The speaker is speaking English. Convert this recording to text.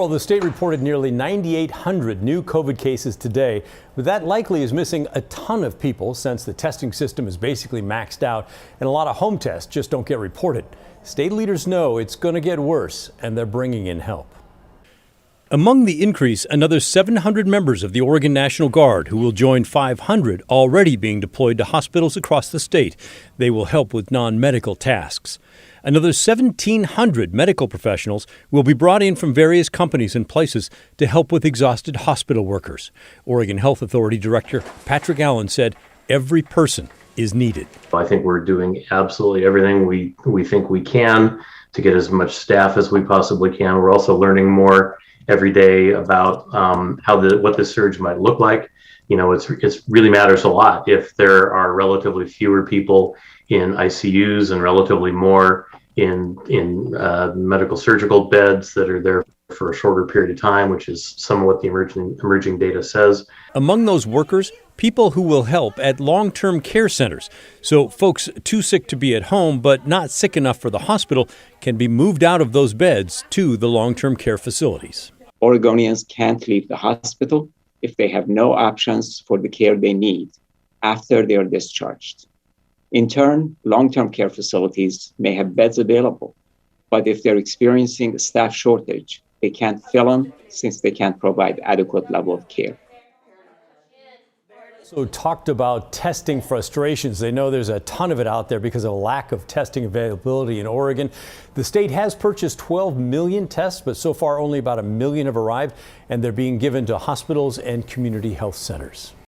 Well, the state reported nearly 9,800 new COVID cases today, but that likely is missing a ton of people since the testing system is basically maxed out and a lot of home tests just don't get reported. State leaders know it's going to get worse and they're bringing in help. Among the increase, another 700 members of the Oregon National Guard who will join 500 already being deployed to hospitals across the state. They will help with non-medical tasks. Another 1,700 medical professionals will be brought in from various companies and places to help with exhausted hospital workers. Oregon Health Authority Director Patrick Allen said every person is needed. I think we're doing absolutely everything we think we can to get as much staff as we possibly can. We're also learning more every day about what the surge might look like. You know, it really matters a lot if there are relatively fewer people in ICUs and relatively more in medical surgical beds that are there for a shorter period of time, which is some of what the emerging data says. Among those workers, people who will help at long-term care centers. So folks too sick to be at home but not sick enough for the hospital can be moved out of those beds to the long-term care facilities. Oregonians can't leave the hospital if they have no options for the care they need after they are discharged. In turn, long-term care facilities may have beds available, but if they're experiencing a staff shortage, they can't fill them since they can't provide adequate level of care. So talked about testing frustrations. They know there's a ton of it out there because of a lack of testing availability in Oregon. The state has purchased 12 million tests, but so far only about 1 million have arrived, and they're being given to hospitals and community health centers.